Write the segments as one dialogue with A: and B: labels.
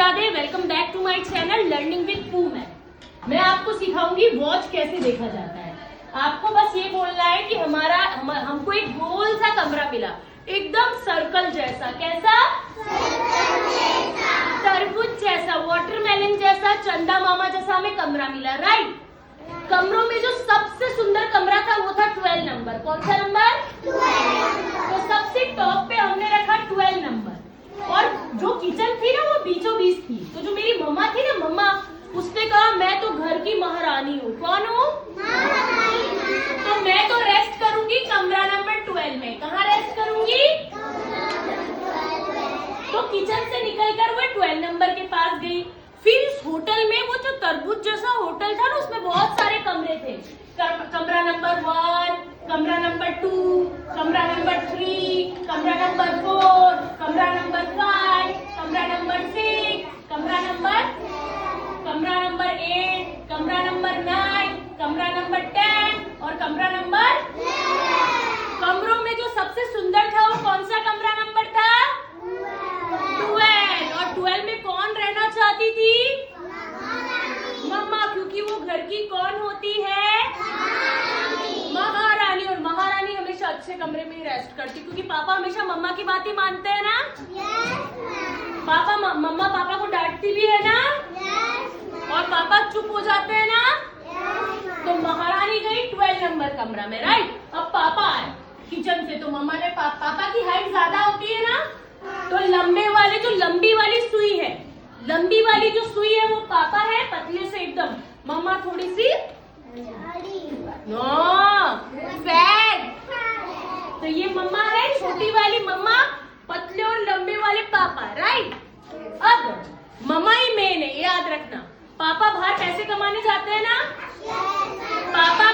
A: Radhe. Welcome back to my channel learning with Pu ma'am. मैं आपको सिखाऊंगी watch कैसे देखा जाता है। आपको बस ये बोलना है कि हमको एक गोल सा कमरा मिला, एकदम सर्कल जैसा। कैसा? तरबूज जैसा, वाटरमेलन जैसा, चंदा मामा जैसा हमें कमरा मिला, राइट। कमरों में जो सबसे सुंदर कमरा था वो था 12 नंबर। कौन सा नंबर? 12। तो सबसे टॉप पे हमने रखा 12 नंबर, और जो किचन थी ना वो बीचों बीच थी। तो जो मेरी मम्मा थी ना, मम्मा, उसने कहा मैं तो घर की महारानी हूँ। कौन हूँ? तो मैं तो रेस्ट करूंगी कमरा नंबर 12 में। कहाँ रेस्ट करूंगी? तो किचन से निकलकर वो 12 नंबर के पास गई। फिर इस होटल में, वो जो तरबूज जैसा होटल था ना, उसमें बहुत सारे कमरे थे। कमरा नंबर 1, कमरा नंबर 2, कमरा नंबर 3, कमरा नंबर 4, कमरा नंबर 5, कमरा नंबर 6, कमरा नंबर 8, कमरा नंबर 9, कमरा नंबर 10 और कमरा नंबर 11। कमरों में जो सबसे सुंदर था वो कौन सा कमरा नंबर था? 12। और 12 में कौन रहना चाहती थी? मम्मा, क्योंकि वो घर की कौन होती है? महारानी। और महारानी हमेशा अच्छे कमरे में ही रेस्ट करती, क्योंकि पापा हमेशा मम्मा की बात ही मानते हैं ना। मम्मा पापा को डांटती भी है ना, और पापा चुप हो जाते हैं ना। तो महारानी गई 12 नंबर कमरा में, राइट। अब पापा आए किचन से, तो मम्मा ने पापा की हाइट ज्यादा होती है ना, तो लंबी वाली सुई है, लंबी वाली जो सुई है वो पापा है, पतले से एकदम। मम्मा थोड़ी सी फैट। तो ये मम्मा है, छोटी वाली मम्मा, पतले और लंबे वाले पापा, राइट। अब मम्मा ही मेन है, याद रखना। पापा बाहर पैसे कमाने जाते हैं ना। पापा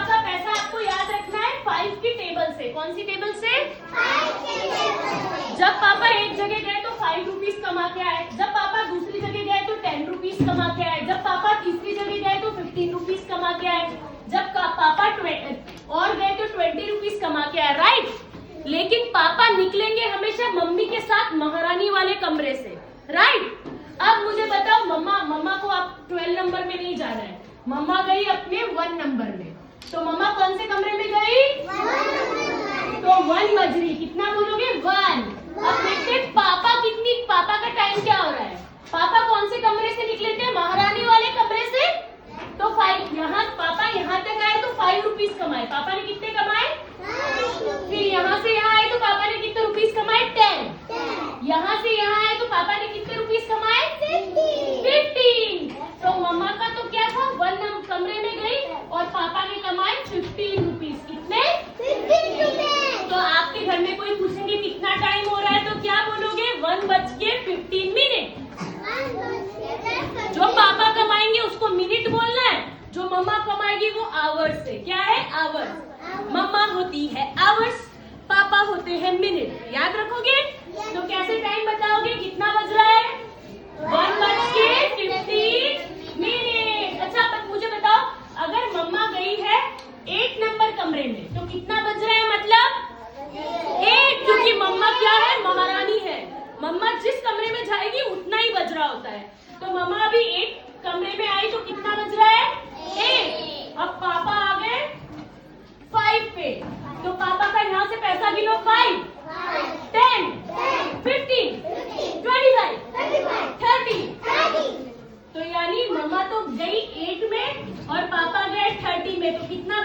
A: का पैसा आपको याद रखना है 5 की टेबल से। कौन सी टेबल से? 5 की टेबल। जब पापा एक जगह गए तो 5 रुपीज कमा के आए, जब पापा दूसरी जगह गए तो 10 रुपीज कमा के आए, जब पापा तीसरी जगह गए तो 15 रुपीज कमा के आए, जब पापा और गए तो 20 रुपीज कमा के आए, राइट। लेकिन पापा निकलेंगे हमेशा मम्मी के साथ महारानी वाले कमरे से, राइट। अब मुझे बताओ, मम्मा को आप 12 नंबर में नहीं जाना है, मम्मा गई अपने 1 नंबर में। तो मम्मा कौन से कमरे में गई? 1। तो 1 बज रही, कितना बोलोगे? 1। अब देखते पापा का टाइम क्या हो रहा है। पापा कौन से कमरे से निकले थे? महारानी वाले कमरे से। तो 5, पापा यहाँ तक आए तो 5 रुपीज कमाए। पापा ने कितने कमाए? 5। फिर यहाँ से यहाँ आए तो पापा ने कितने रुपीज कमाए? 10। यहाँ से यहाँ आए तो पापा ने कितने रुपीज कमाए? 15। तो मम्मा का तो क्या था, 1 कमरे में गई और पापा ने कमाए 15 रुपीज। कितने? 15 रुपीज। तो आपके घर में कोई पूछेंगे कितना टाइम हो रहा है तो क्या बोलोगे? 1:15। जो पापा कमाएंगे उसको मिनट बोलना है, जो मम्मा कमाएगी वो आवर्स है। क्या है? आवर्स। मम्मा होती है आवर्स, पापा होते हैं मिनट। याद रखोगे? तो कैसे टाइम बताओगे? कितना बज रहा है? 1:15। अच्छा, पर मुझे बताओ, अगर मम्मा गई है 8 नंबर कमरे में तो कितना बज रहा है? मतलब 8, क्योंकि मम्मा क्या है? महारानी है। मम्मा जिस कमरे में जाएगी उतना ही बज रहा होता है। तो मम्मा अभी 8 कमरे में आई तो कितना बज रहा है? 8। अब पापा आ गए 5 पे, तो पापा का यहाँ से पैसा गिनो। 5, 10, 15, 25, 30। तो यानी मम्मा तो गई 8 में और पापा गए 30 में, तो कितना